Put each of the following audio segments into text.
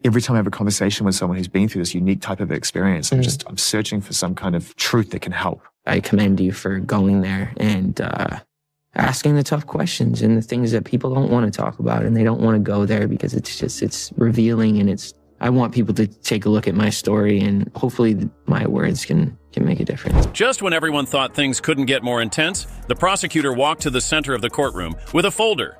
every time I have a conversation with someone who's been through this unique type of experience, I'm searching for some kind of truth that can help. I commend you for going there and asking the tough questions and the things that people don't want to talk about, and they don't want to go there because it's revealing, and I want people to take a look at my story, and hopefully my words can make a difference. Just when everyone thought things couldn't get more intense, the prosecutor walked to the center of the courtroom with a folder.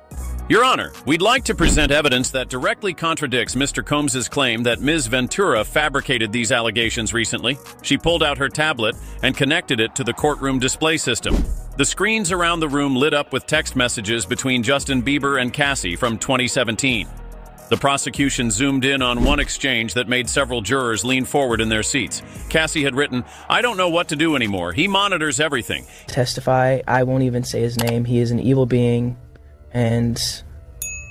Your Honor, we'd like to present evidence that directly contradicts Mr. Combs's claim that Ms. Ventura fabricated these allegations recently. She pulled out her tablet and connected it to the courtroom display system. The screens around the room lit up with text messages between Justin Bieber and Cassie from 2017. The prosecution zoomed in on one exchange that made several jurors lean forward in their seats. Cassie had written, "I don't know what to do anymore. He monitors everything." Testify, I won't even say his name. He is an evil being, and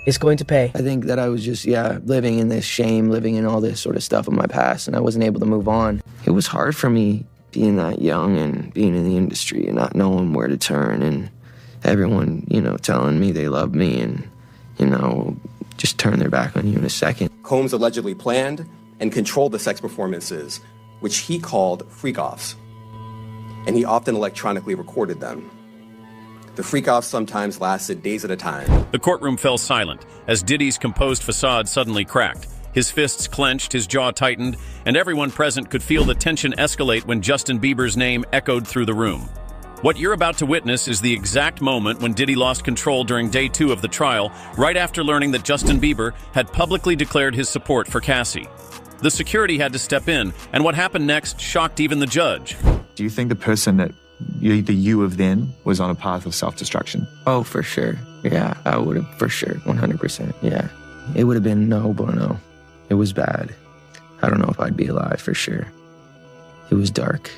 it's going to pay. I think that I was just, living in this shame, living in all this sort of stuff in my past, and I wasn't able to move on. It was hard for me being that young and being in the industry and not knowing where to turn, and everyone, telling me they love me and, just turn their back on you in a second. Combs allegedly planned and controlled the sex performances, which he called freak-offs, and he often electronically recorded them. The freak-offs sometimes lasted days at a time. The courtroom fell silent as Diddy's composed facade suddenly cracked. His fists clenched, his jaw tightened, and everyone present could feel the tension escalate when Justin Bieber's name echoed through the room. What you're about to witness is the exact moment when Diddy lost control during day 2 of the trial, right after learning that Justin Bieber had publicly declared his support for Cassie. The security had to step in, and what happened next shocked even the judge. Do you think the person that the you of then was on a path of self-destruction? Oh, for sure. Yeah, I would have, for sure, 100%. Yeah. It would have been no bueno. It was bad. I don't know if I'd be alive, for sure. It was dark.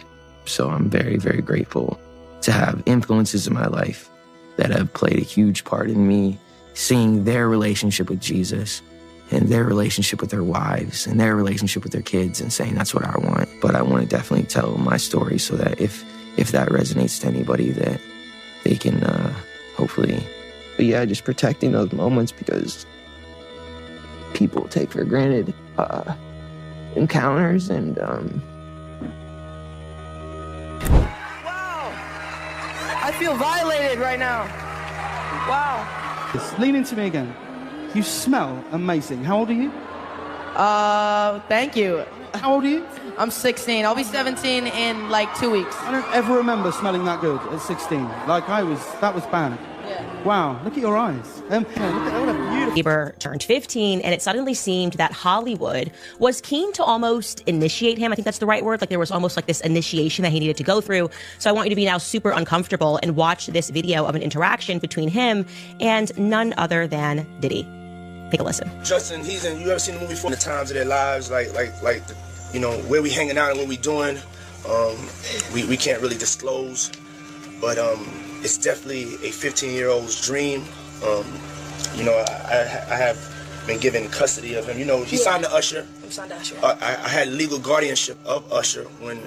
So I'm very, very grateful to have influences in my life that have played a huge part in me seeing their relationship with Jesus and their relationship with their wives and their relationship with their kids and saying that's what I want. But I want to definitely tell my story so that if that resonates to anybody, that they can hopefully. But yeah, just protecting those moments because people take for granted encounters and I feel violated right now. Wow. Just lean into me again. You smell amazing. How old are you? Thank you. How old are you? I'm 16. I'll be 17 in like 2 weeks. I don't ever remember smelling that good at 16. That was bad. Yeah. Wow, look at your eyes. Look at what a beautiful... Bieber turned 15, and it suddenly seemed that Hollywood was keen to almost initiate him. I think that's the right word. Like there was almost like this initiation that he needed to go through. So I want you to be now super uncomfortable and watch this video of an interaction between him and none other than Diddy. Take a listen. Justin, you ever seen the movie For the Times of Their Lives? Like, where we hanging out and what we doing. We can't really disclose, but it's definitely a 15-year-old's dream. I have been given custody of him. He signed to Usher. I had legal guardianship of Usher when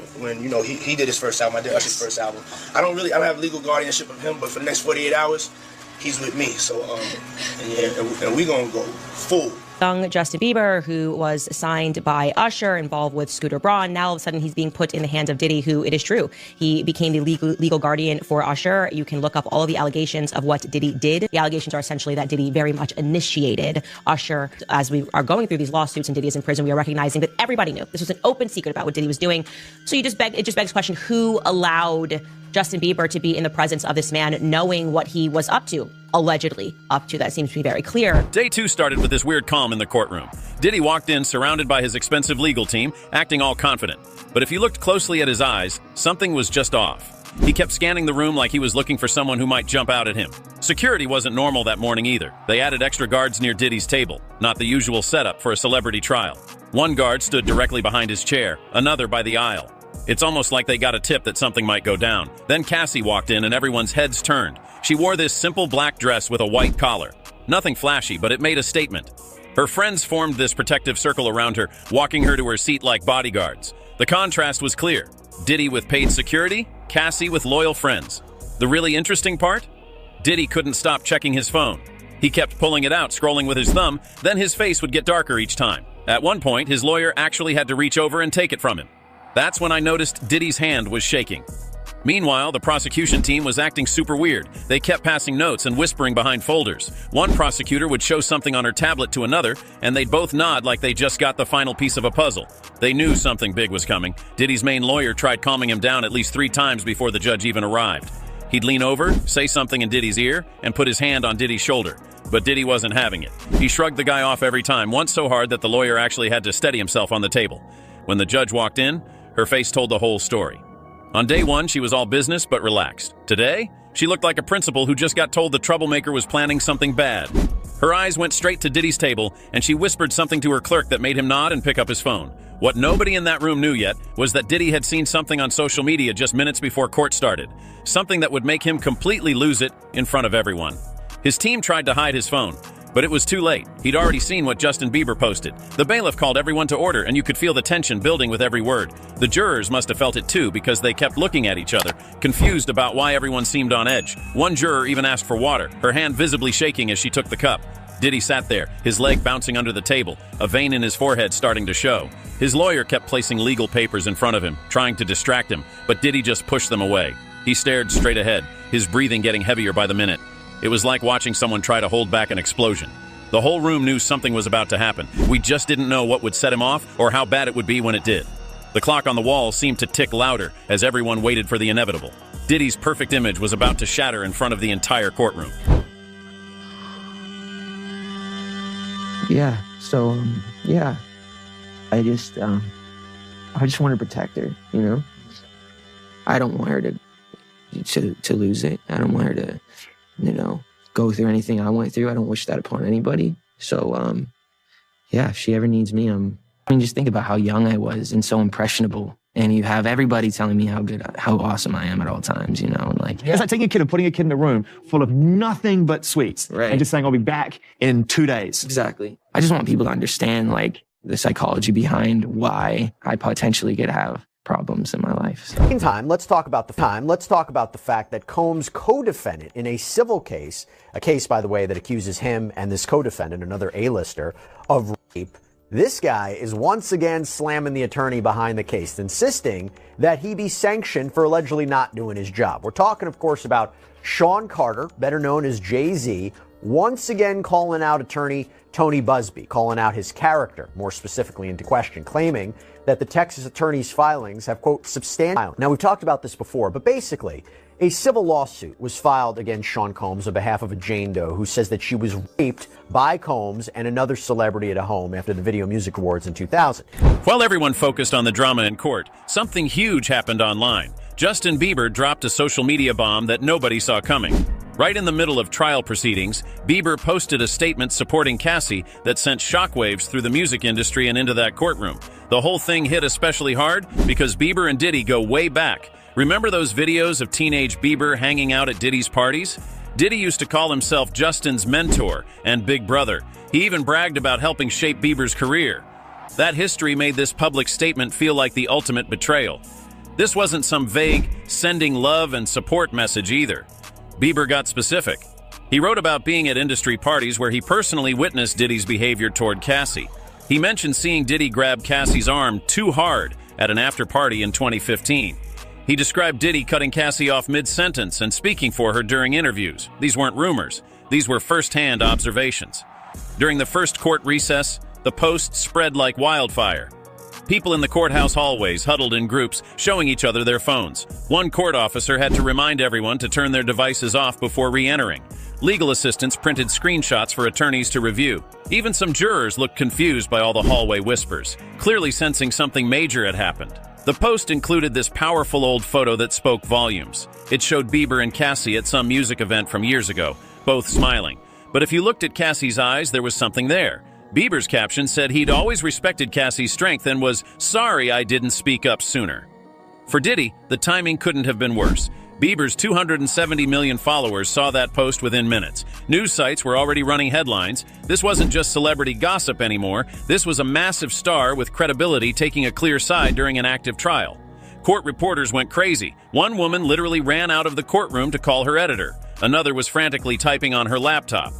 he did his first album. I did Usher's first album. I don't have legal guardianship of him, but for the next 48 hours, he's with me. So and we gonna go full. Young Justin Bieber, who was signed by Usher, involved with Scooter Braun. Now, all of a sudden, he's being put in the hands of Diddy, who, it is true, he became the legal guardian for Usher. You can look up all of the allegations of what Diddy did. The allegations are essentially that Diddy very much initiated Usher. As we are going through these lawsuits and Diddy is in prison, we are recognizing that everybody knew. This was an open secret about what Diddy was doing. So it just begs the question, who allowed Justin Bieber to be in the presence of this man, knowing what he was up to, allegedly up to? That seems to be very clear. Day 2 started with this weird calm in the courtroom. Diddy walked in surrounded by his expensive legal team, acting all confident. But if you looked closely at his eyes, something was just off. He kept scanning the room like he was looking for someone who might jump out at him. Security wasn't normal that morning either. They added extra guards near Diddy's table, not the usual setup for a celebrity trial. One guard stood directly behind his chair, another by the aisle. It's almost like they got a tip that something might go down. Then Cassie walked in and everyone's heads turned. She wore this simple black dress with a white collar. Nothing flashy, but it made a statement. Her friends formed this protective circle around her, walking her to her seat like bodyguards. The contrast was clear. Diddy with paid security, Cassie with loyal friends. The really interesting part? Diddy couldn't stop checking his phone. He kept pulling it out, scrolling with his thumb, then his face would get darker each time. At one point, his lawyer actually had to reach over and take it from him. That's when I noticed Diddy's hand was shaking. Meanwhile, the prosecution team was acting super weird. They kept passing notes and whispering behind folders. One prosecutor would show something on her tablet to another, and they'd both nod like they just got the final piece of a puzzle. They knew something big was coming. Diddy's main lawyer tried calming him down at least 3 times before the judge even arrived. He'd lean over, say something in Diddy's ear, and put his hand on Diddy's shoulder. But Diddy wasn't having it. He shrugged the guy off every time, once so hard that the lawyer actually had to steady himself on the table. When the judge walked in, her face told the whole story. On day 1, she was all business but relaxed. Today, she looked like a principal who just got told the troublemaker was planning something bad. Her eyes went straight to Diddy's table, and she whispered something to her clerk that made him nod and pick up his phone. What nobody in that room knew yet was that Diddy had seen something on social media just minutes before court started. Something that would make him completely lose it in front of everyone. His team tried to hide his phone, but it was too late. He'd already seen what Justin Bieber posted. The bailiff called everyone to order, and you could feel the tension building with every word. The jurors must have felt it too, because they kept looking at each other, confused about why everyone seemed on edge. One juror even asked for water, her hand visibly shaking as she took the cup. Diddy sat there, his leg bouncing under the table, a vein in his forehead starting to show. His lawyer kept placing legal papers in front of him, trying to distract him, but Diddy just pushed them away. He stared straight ahead, his breathing getting heavier by the minute. It was like watching someone try to hold back an explosion. The whole room knew something was about to happen. We just didn't know what would set him off or how bad it would be when it did. The clock on the wall seemed to tick louder as everyone waited for the inevitable. Diddy's perfect image was about to shatter in front of the entire courtroom. Yeah, so, yeah. I just want to protect her, you know? I don't want her to lose it. I don't want her to, you know, go through anything I went through. I don't wish that upon anybody. So, yeah, if she ever needs me, I mean, just think about how young I was and so impressionable. And you have everybody telling me how awesome I am at all times, you know? And like, it's like taking a kid and putting a kid in a room full of nothing but sweets. Right. And just saying, I'll be back in 2 days. Exactly. I just want people to understand, like, the psychology behind why I potentially could have problems in my life. So. In time, let's talk about the fact that Combs' co-defendant in a civil case, a case, by the way, that accuses him and this co-defendant, another A-lister, of rape. This guy is once again slamming the attorney behind the case, insisting that he be sanctioned for allegedly not doing his job. We're talking, of course, about Sean Carter, better known as Jay-Z, once again calling out attorney Tony Busby, calling out his character, more specifically into question, claiming that the Texas attorney's filings have, quote, substantial. Now, we've talked about this before, but basically, a civil lawsuit was filed against Sean Combs on behalf of a Jane Doe who says that she was raped by Combs and another celebrity at a home after the Video Music Awards in 2000. While everyone focused on the drama in court, something huge happened online. Justin Bieber dropped a social media bomb that nobody saw coming. Right in the middle of trial proceedings, Bieber posted a statement supporting Cassie that sent shockwaves through the music industry and into that courtroom. The whole thing hit especially hard because Bieber and Diddy go way back. Remember those videos of teenage Bieber hanging out at Diddy's parties? Diddy used to call himself Justin's mentor and big brother. He even bragged about helping shape Bieber's career. That history made this public statement feel like the ultimate betrayal. This wasn't some vague, sending love and support message either. Bieber got specific. He wrote about being at industry parties where he personally witnessed Diddy's behavior toward Cassie. He mentioned seeing Diddy grab Cassie's arm too hard at an after-party in 2015. He described Diddy cutting Cassie off mid-sentence and speaking for her during interviews. These weren't rumors. These were first-hand observations. During the first court recess, the post spread like wildfire. People in the courthouse hallways huddled in groups, showing each other their phones. One court officer had to remind everyone to turn their devices off before re-entering. Legal assistants printed screenshots for attorneys to review. Even some jurors looked confused by all the hallway whispers, clearly sensing something major had happened. The post included this powerful old photo that spoke volumes. It showed Bieber and Cassie at some music event from years ago, both smiling. But if you looked at Cassie's eyes, there was something there. Bieber's caption said he'd always respected Cassie's strength and was sorry I didn't speak up sooner. For Diddy, the timing couldn't have been worse. Bieber's 270 million followers saw that post within minutes. News sites were already running headlines. This wasn't just celebrity gossip anymore. This was a massive star with credibility taking a clear side during an active trial. Court reporters went crazy. One woman literally ran out of the courtroom to call her editor. Another was frantically typing on her laptop.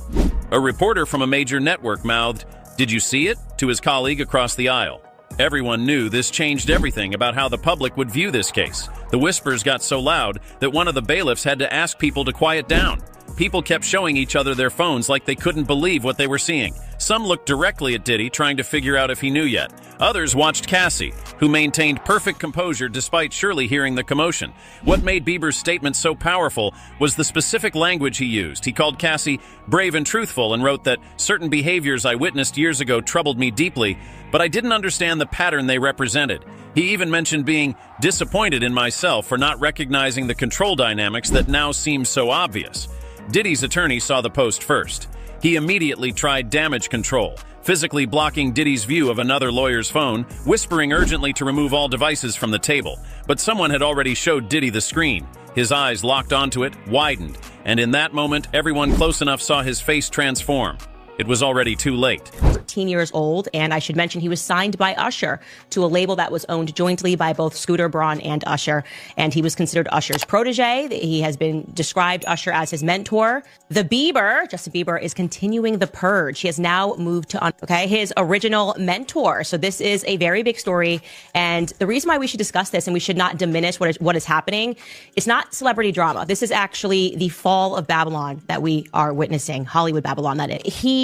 A reporter from a major network mouthed, "Did you see it?" to his colleague across the aisle. Everyone knew this changed everything about how the public would view this case. The whispers got so loud that one of the bailiffs had to ask people to quiet down. People kept showing each other their phones like they couldn't believe what they were seeing. Some looked directly at Diddy, trying to figure out if he knew yet. Others watched Cassie, who maintained perfect composure despite surely hearing the commotion. What made Bieber's statement so powerful was the specific language he used. He called Cassie brave and truthful and wrote that certain behaviors I witnessed years ago troubled me deeply, but I didn't understand the pattern they represented. He even mentioned being disappointed in myself for not recognizing the control dynamics that now seem so obvious. Diddy's attorney saw the post first. He immediately tried damage control, physically blocking Diddy's view of another lawyer's phone, whispering urgently to remove all devices from the table. But someone had already showed Diddy the screen. His eyes locked onto it, widened, and in that moment, everyone close enough saw his face transform. It was already too late. 13 years old, and I should mention he was signed by Usher to a label that was owned jointly by both Scooter Braun and Usher, and he was considered Usher's protege. He has been described Usher as his mentor. The Bieber, Justin Bieber, is continuing the purge. He has now moved to his original mentor. So this is a very big story, and the reason why we should discuss this and we should not diminish what is happening, it's not celebrity drama. This is actually the fall of Babylon that we are witnessing, Hollywood Babylon, that is. He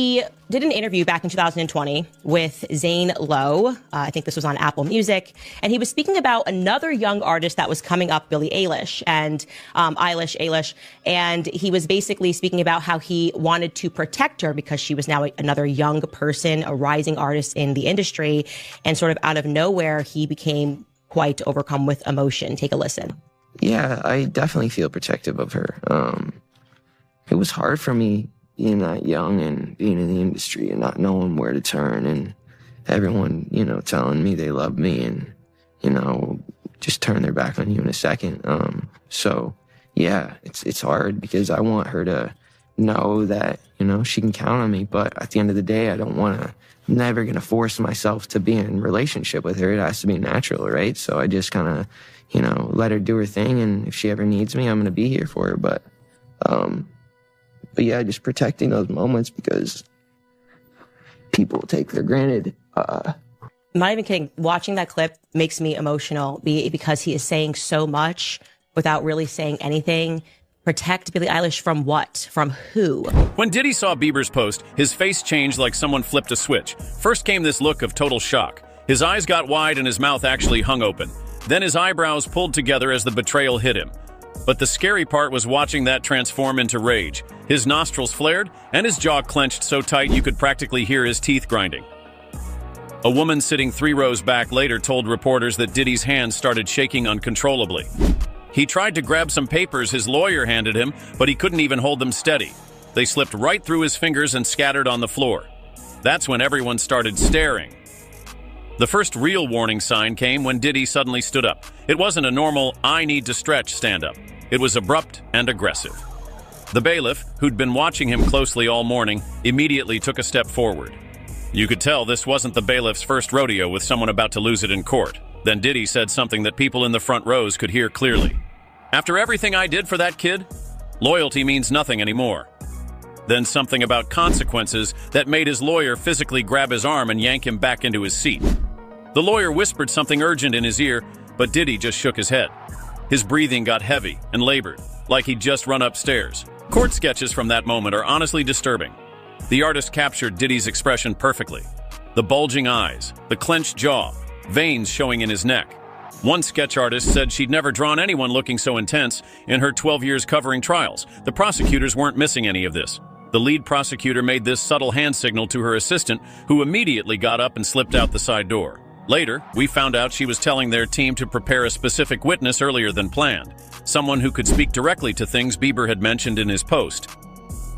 did an interview back in 2020 with Zane Lowe. I think this was on Apple Music. And he was speaking about another young artist that was coming up, Billie Eilish, and Eilish. And he was basically speaking about how he wanted to protect her because she was now another young person, a rising artist in the industry. And sort of out of nowhere, he became quite overcome with emotion. Take a listen. Yeah, I definitely feel protective of her. It was hard for me being that young and being in the industry and not knowing where to turn, and everyone, telling me they love me and, just turn their back on you in a second. So yeah, it's hard because I want her to know that, she can count on me. But at the end of the day, I'm never going to force myself to be in a relationship with her. It has to be natural, right? So I just kind of, let her do her thing. And if she ever needs me, I'm going to be here for her. But yeah, just protecting those moments because people take for granted. I'm not even kidding. Watching that clip makes me emotional because he is saying so much without really saying anything. Protect Billie Eilish from what? From who? When Diddy saw Bieber's post, his face changed like someone flipped a switch. First came this look of total shock. His eyes got wide and his mouth actually hung open. Then his eyebrows pulled together as the betrayal hit him. But the scary part was watching that transform into rage. His nostrils flared, and his jaw clenched so tight you could practically hear his teeth grinding. A woman sitting 3 rows back later told reporters that Diddy's hands started shaking uncontrollably. He tried to grab some papers his lawyer handed him, but he couldn't even hold them steady. They slipped right through his fingers and scattered on the floor. That's when everyone started staring. The first real warning sign came when Diddy suddenly stood up. It wasn't a normal, I need to stretch stand-up. It was abrupt and aggressive. The bailiff, who'd been watching him closely all morning, immediately took a step forward. You could tell this wasn't the bailiff's first rodeo with someone about to lose it in court. Then Diddy said something that people in the front rows could hear clearly. After everything I did for that kid, loyalty means nothing anymore. Then something about consequences that made his lawyer physically grab his arm and yank him back into his seat. The lawyer whispered something urgent in his ear, but Diddy just shook his head. His breathing got heavy and labored, like he'd just run upstairs. Court sketches from that moment are honestly disturbing. The artist captured Diddy's expression perfectly. The bulging eyes, the clenched jaw, veins showing in his neck. One sketch artist said she'd never drawn anyone looking so intense in her 12 years covering trials. The prosecutors weren't missing any of this. The lead prosecutor made this subtle hand signal to her assistant, who immediately got up and slipped out the side door. Later, we found out she was telling their team to prepare a specific witness earlier than planned, someone who could speak directly to things Bieber had mentioned in his post.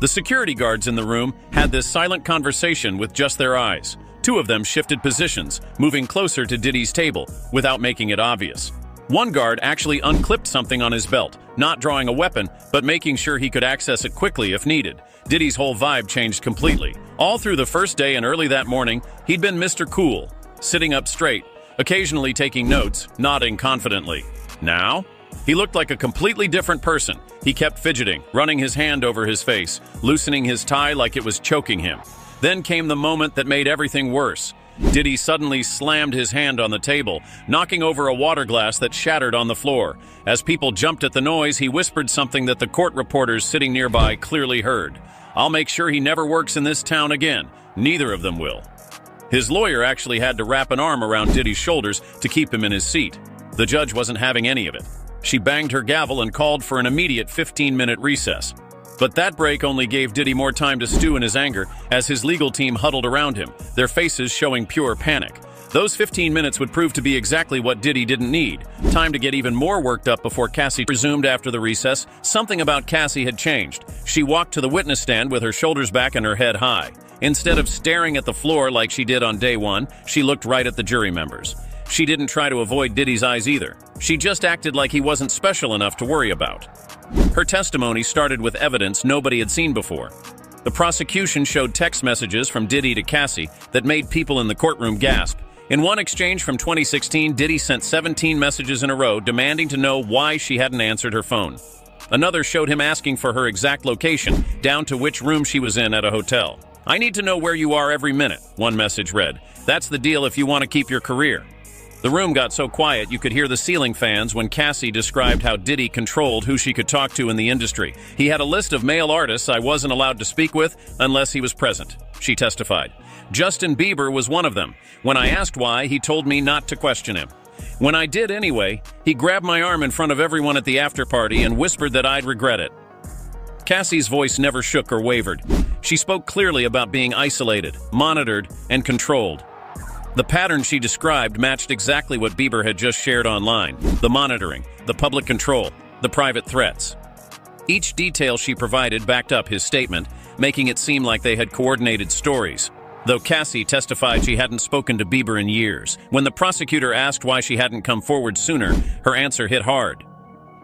The security guards in the room had this silent conversation with just their eyes. 2 of them shifted positions, moving closer to Diddy's table without making it obvious. One guard actually unclipped something on his belt, not drawing a weapon, but making sure he could access it quickly if needed. Diddy's whole vibe changed completely. All through the first day and early that morning, he'd been Mr. Cool, sitting up straight, occasionally taking notes, nodding confidently. Now, he looked like a completely different person. He kept fidgeting, running his hand over his face, loosening his tie like it was choking him. Then came the moment that made everything worse. Diddy suddenly slammed his hand on the table, knocking over a water glass that shattered on the floor. As people jumped at the noise, he whispered something that the court reporters sitting nearby clearly heard. "I'll make sure he never works in this town again. Neither of them will." His lawyer actually had to wrap an arm around Diddy's shoulders to keep him in his seat. The judge wasn't having any of it. She banged her gavel and called for an immediate 15-minute recess. But that break only gave Diddy more time to stew in his anger as his legal team huddled around him, their faces showing pure panic. Those 15 minutes would prove to be exactly what Diddy didn't need. Time to get even more worked up before Cassie resumed after the recess. Something about Cassie had changed. She walked to the witness stand with her shoulders back and her head high. Instead of staring at the floor like she did on day one, she looked right at the jury members. She didn't try to avoid Diddy's eyes either. She just acted like he wasn't special enough to worry about. Her testimony started with evidence nobody had seen before. The prosecution showed text messages from Diddy to Cassie that made people in the courtroom gasp. In one exchange from 2016, Diddy sent 17 messages in a row demanding to know why she hadn't answered her phone. Another showed him asking for her exact location, down to which room she was in at a hotel. "I need to know where you are every minute," one message read. "That's the deal if you want to keep your career." The room got so quiet you could hear the ceiling fans when Cassie described how Diddy controlled who she could talk to in the industry. "He had a list of male artists I wasn't allowed to speak with unless he was present," she testified. "Justin Bieber was one of them. When I asked why, he told me not to question him. When I did anyway, he grabbed my arm in front of everyone at the after party and whispered that I'd regret it." Cassie's voice never shook or wavered. She spoke clearly about being isolated, monitored, and controlled. The pattern she described matched exactly what Bieber had just shared online: the monitoring, the public control, the private threats. Each detail she provided backed up his statement, making it seem like they had coordinated stories. Though Cassie testified she hadn't spoken to Bieber in years, when the prosecutor asked why she hadn't come forward sooner, her answer hit hard.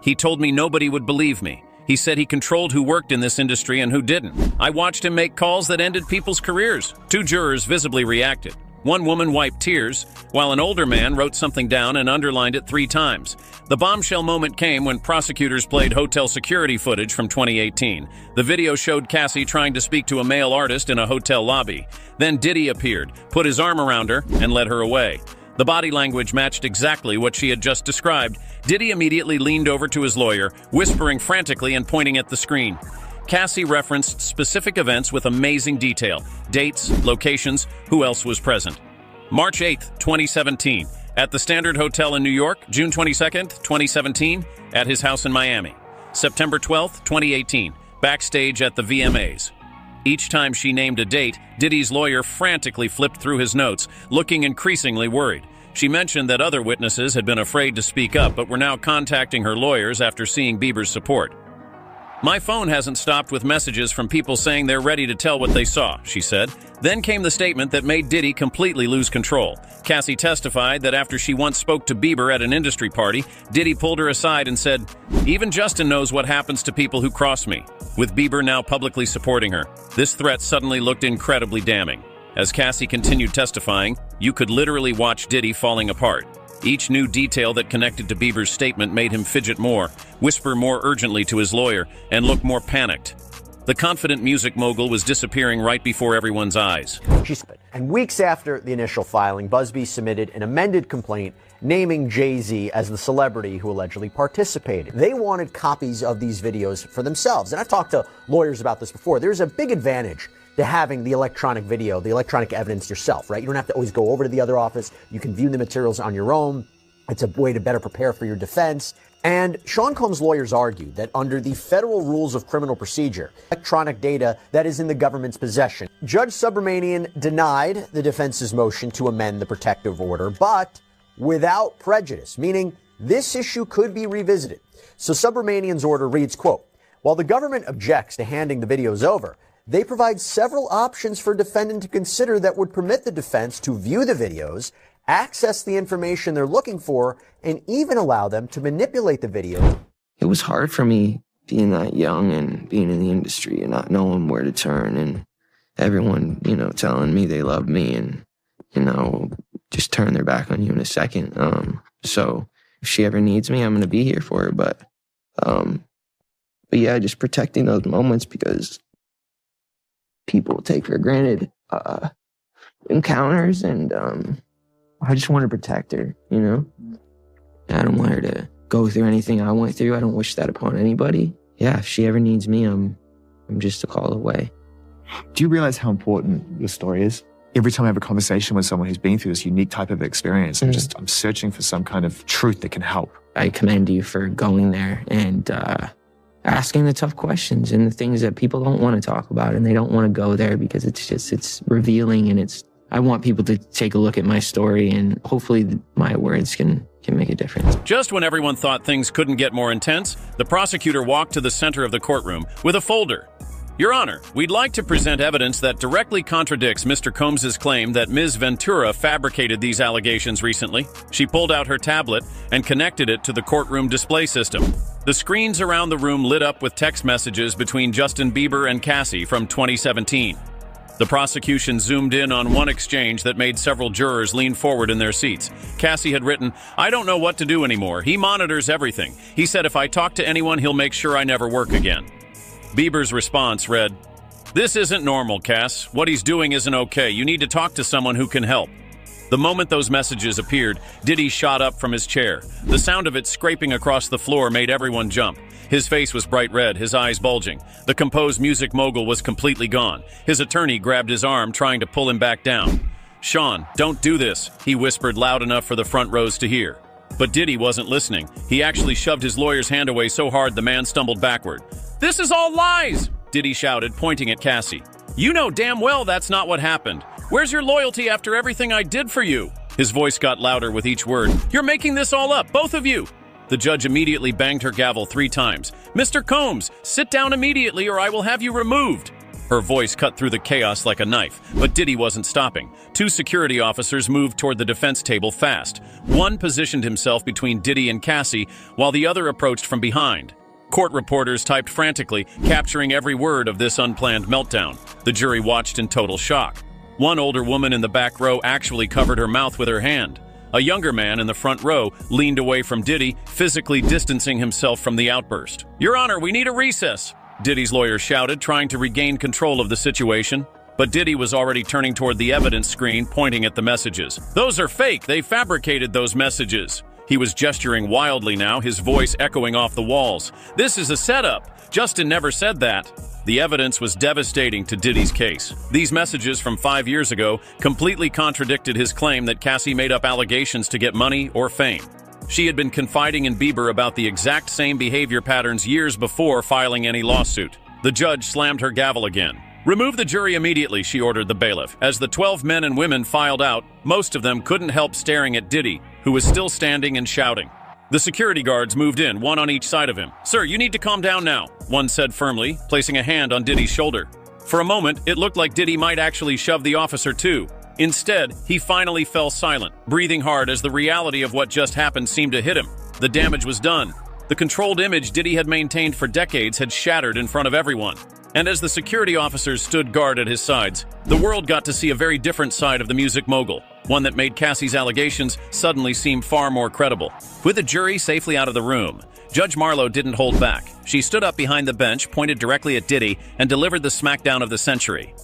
"He told me nobody would believe me. He said he controlled who worked in this industry and who didn't. I watched him make calls that ended people's careers." Two jurors visibly reacted. One woman wiped tears, while an older man wrote something down and underlined it 3 times. The bombshell moment came when prosecutors played hotel security footage from 2018. The video showed Cassie trying to speak to a male artist in a hotel lobby. Then Diddy appeared, put his arm around her, and led her away. The body language matched exactly what she had just described. Diddy immediately leaned over to his lawyer, whispering frantically and pointing at the screen. Cassie referenced specific events with amazing detail: dates, locations, who else was present. March 8, 2017, at the Standard Hotel in New York. June 22, 2017, at his house in Miami. September 12, 2018, backstage at the VMAs. Each time she named a date, Diddy's lawyer frantically flipped through his notes, looking increasingly worried. She mentioned that other witnesses had been afraid to speak up, but were now contacting her lawyers after seeing Bieber's support. "My phone hasn't stopped with messages from people saying they're ready to tell what they saw," she said. Then came the statement that made Diddy completely lose control. Cassie testified that after she once spoke to Bieber at an industry party, Diddy pulled her aside and said, "Even Justin knows what happens to people who cross me." With Bieber now publicly supporting her, this threat suddenly looked incredibly damning. As Cassie continued testifying, you could literally watch Diddy falling apart. Each new detail that connected to Bieber's statement made him fidget more, whisper more urgently to his lawyer, and look more panicked. The confident music mogul was disappearing right before everyone's eyes. And weeks after the initial filing, Busby submitted an amended complaint naming Jay-Z as the celebrity who allegedly participated. They wanted copies of these videos for themselves. And I've talked to lawyers about this before. There's a big advantage to having the electronic video, the electronic evidence yourself, right? You don't have to always go over to the other office. You can view the materials on your own. It's a way to better prepare for your defense. And Sean Combs' lawyers argued that under the federal rules of criminal procedure, electronic data that is in the government's possession. Judge Subramanian denied the defense's motion to amend the protective order, but without prejudice, meaning this issue could be revisited. So Subramanian's order reads, quote, "While the government objects to handing the videos over, they provide several options for defendant to consider that would permit the defense to view the videos, access the information they're looking for, and even allow them to manipulate the video." It was hard for me being that young and being in the industry and not knowing where to turn, and everyone, telling me they love me and, just turn their back on you in a second. So if she ever needs me, I'm going to be here for her. But yeah, just protecting those moments because people take for granted encounters, and I just want to protect her, you know? I don't want her to go through anything I went through. I don't wish that upon anybody. Yeah, if she ever needs me, I'm just a call away. Do you realize how important your story is? Every time I have a conversation with someone who's been through this unique type of experience, I'm searching for some kind of truth that can help. I commend you for going there and asking the tough questions and the things that people don't want to talk about, and they don't want to go there because it's revealing, and I want people to take a look at my story, and hopefully my words can make a difference. Just when everyone thought things couldn't get more intense, the prosecutor walked to the center of the courtroom with a folder. Your Honor, we'd like to present evidence that directly contradicts Mr. Combs's claim that Ms. Ventura fabricated these allegations recently. She pulled out her tablet and connected it to the courtroom display system. The screens around the room lit up with text messages between Justin Bieber and Cassie from 2017. The prosecution zoomed in on one exchange that made several jurors lean forward in their seats. Cassie had written, "I don't know what to do anymore. He monitors everything. He said if I talk to anyone, he'll make sure I never work again." Bieber's response read, "This isn't normal, Cass. What he's doing isn't okay. You need to talk to someone who can help." The moment those messages appeared, Diddy shot up from his chair. The sound of it scraping across the floor made everyone jump. His face was bright red, his eyes bulging. The composed music mogul was completely gone. His attorney grabbed his arm, trying to pull him back down. "Sean, don't do this," he whispered loud enough for the front rows to hear. But Diddy wasn't listening. He actually shoved his lawyer's hand away so hard the man stumbled backward. "This is all lies!" Diddy shouted, pointing at Cassie. "You know damn well that's not what happened. Where's your loyalty after everything I did for you?" His voice got louder with each word. "You're making this all up, both of you!" The judge immediately banged her gavel 3 times. "Mr. Combs, sit down immediately or I will have you removed." Her voice cut through the chaos like a knife, but Diddy wasn't stopping. 2 security officers moved toward the defense table fast. One positioned himself between Diddy and Cassie, while the other approached from behind. Court reporters typed frantically, capturing every word of this unplanned meltdown. The jury watched in total shock. One older woman in the back row actually covered her mouth with her hand. A younger man in the front row leaned away from Diddy, physically distancing himself from the outburst. "Your Honor, we need a recess," Diddy's lawyer shouted, trying to regain control of the situation. But Diddy was already turning toward the evidence screen, pointing at the messages. "Those are fake. They fabricated those messages." He was gesturing wildly now, his voice echoing off the walls. "This is a setup. Justin never said that." The evidence was devastating to Diddy's case. These messages from 5 years ago completely contradicted his claim that Cassie made up allegations to get money or fame. She had been confiding in Bieber about the exact same behavior patterns years before filing any lawsuit. The judge slammed her gavel again. "Remove the jury immediately," she ordered the bailiff. As the 12 men and women filed out, most of them couldn't help staring at Diddy, who was still standing and shouting. The security guards moved in, one on each side of him. "Sir, you need to calm down now," one said firmly, placing a hand on Diddy's shoulder. For a moment, it looked like Diddy might actually shove the officer too. Instead, he finally fell silent, breathing hard as the reality of what just happened seemed to hit him. The damage was done. The controlled image Diddy had maintained for decades had shattered in front of everyone. And as the security officers stood guard at his sides, the world got to see a very different side of the music mogul, one that made Cassie's allegations suddenly seem far more credible. With the jury safely out of the room, Judge Marlowe didn't hold back. She stood up behind the bench, pointed directly at Diddy, and delivered the smackdown of the century.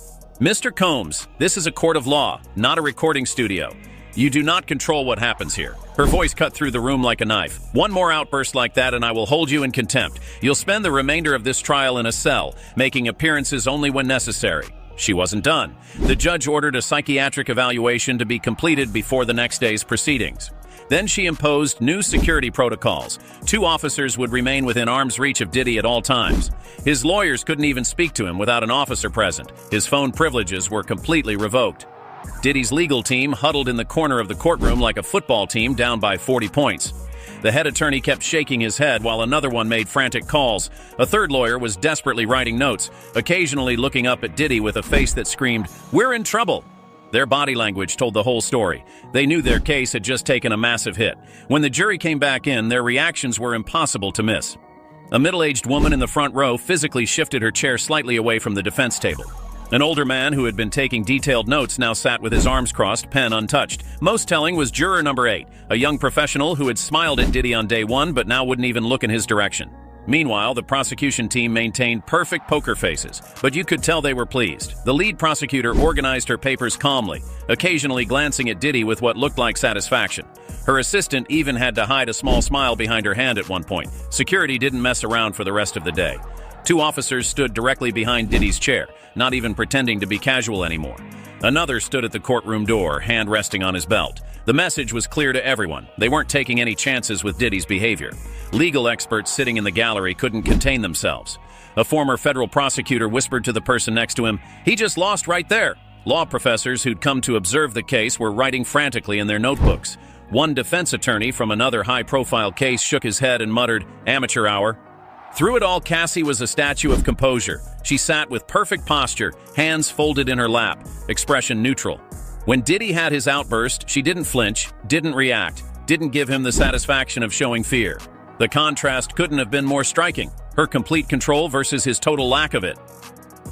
"Mr. Combs, this is a court of law, not a recording studio. You do not control what happens here." Her voice cut through the room like a knife. "One more outburst like that and I will hold you in contempt. You'll spend the remainder of this trial in a cell, making appearances only when necessary." She wasn't done. The judge ordered a psychiatric evaluation to be completed before the next day's proceedings. Then she imposed new security protocols. 2 officers would remain within arm's reach of Diddy at all times. His lawyers couldn't even speak to him without an officer present. His phone privileges were completely revoked. Diddy's legal team huddled in the corner of the courtroom like a football team down by 40 points. The head attorney kept shaking his head while another one made frantic calls. A third lawyer was desperately writing notes, occasionally looking up at Diddy with a face that screamed, "We're in trouble." Their body language told the whole story. They knew their case had just taken a massive hit. When the jury came back in, their reactions were impossible to miss. A middle-aged woman in the front row physically shifted her chair slightly away from the defense table. An older man who had been taking detailed notes now sat with his arms crossed, pen untouched. Most telling was juror number 8, a young professional who had smiled at Diddy on day 1 but now wouldn't even look in his direction. Meanwhile, the prosecution team maintained perfect poker faces, but you could tell they were pleased. The lead prosecutor organized her papers calmly, occasionally glancing at Diddy with what looked like satisfaction. Her assistant even had to hide a small smile behind her hand at one point. Security didn't mess around for the rest of the day. 2 officers stood directly behind Diddy's chair, not even pretending to be casual anymore. Another stood at the courtroom door, hand resting on his belt. The message was clear to everyone. They weren't taking any chances with Diddy's behavior. Legal experts sitting in the gallery couldn't contain themselves. A former federal prosecutor whispered to the person next to him, "He just lost right there." Law professors who'd come to observe the case were writing frantically in their notebooks. One defense attorney from another high-profile case shook his head and muttered, "Amateur hour." Through it all, Cassie was a statue of composure. She sat with perfect posture, hands folded in her lap, expression neutral. When Diddy had his outburst, she didn't flinch, didn't react, didn't give him the satisfaction of showing fear. The contrast couldn't have been more striking, her complete control versus his total lack of it.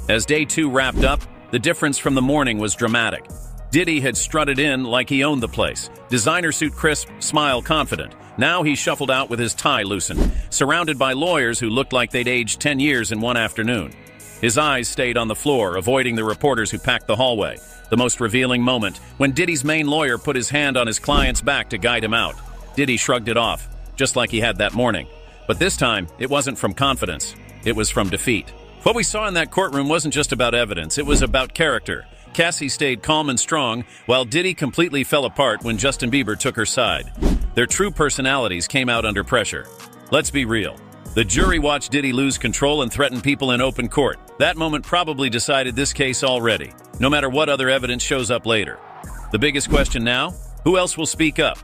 As day 2 wrapped up, the difference from the morning was dramatic. Diddy had strutted in like he owned the place, designer suit crisp, smile confident. Now he shuffled out with his tie loosened, surrounded by lawyers who looked like they'd aged 10 years in one afternoon. His eyes stayed on the floor, avoiding the reporters who packed the hallway. The most revealing moment, when Diddy's main lawyer put his hand on his client's back to guide him out. Diddy shrugged it off, just like he had that morning. But this time, it wasn't from confidence. It was from defeat. What we saw in that courtroom wasn't just about evidence, it was about character. Cassie stayed calm and strong, while Diddy completely fell apart when Justin Bieber took her side. Their true personalities came out under pressure. Let's be real. The jury watched Diddy lose control and threaten people in open court. That moment probably decided this case already, no matter what other evidence shows up later. The biggest question now? Who else will speak up?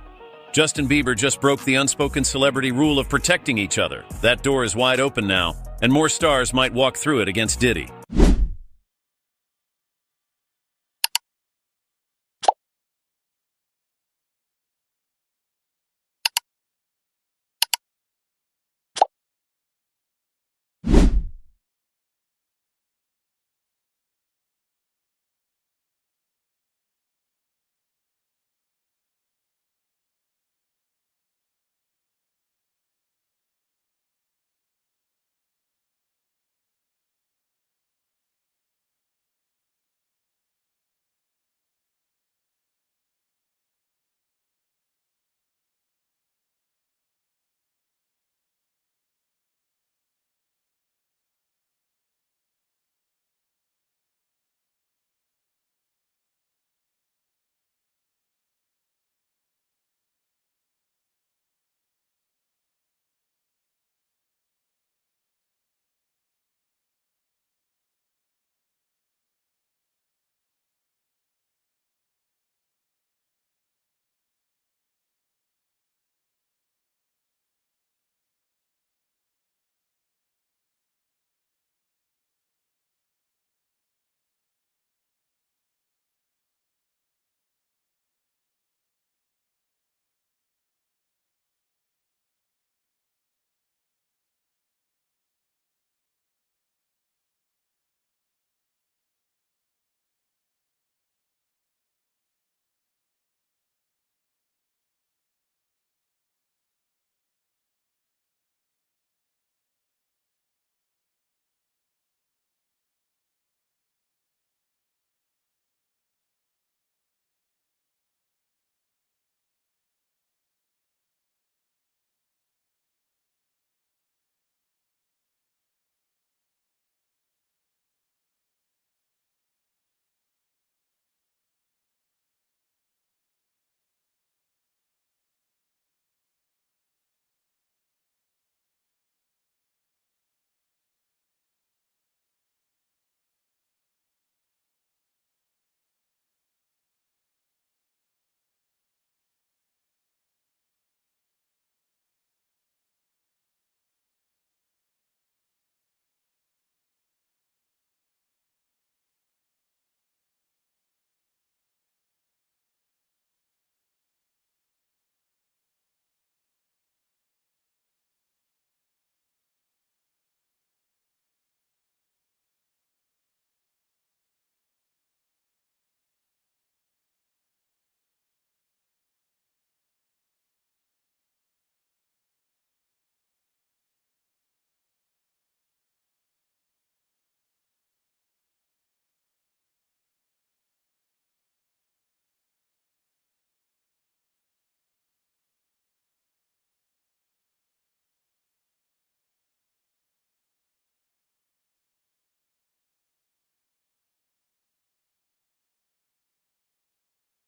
Justin Bieber just broke the unspoken celebrity rule of protecting each other. That door is wide open now, and more stars might walk through it against Diddy.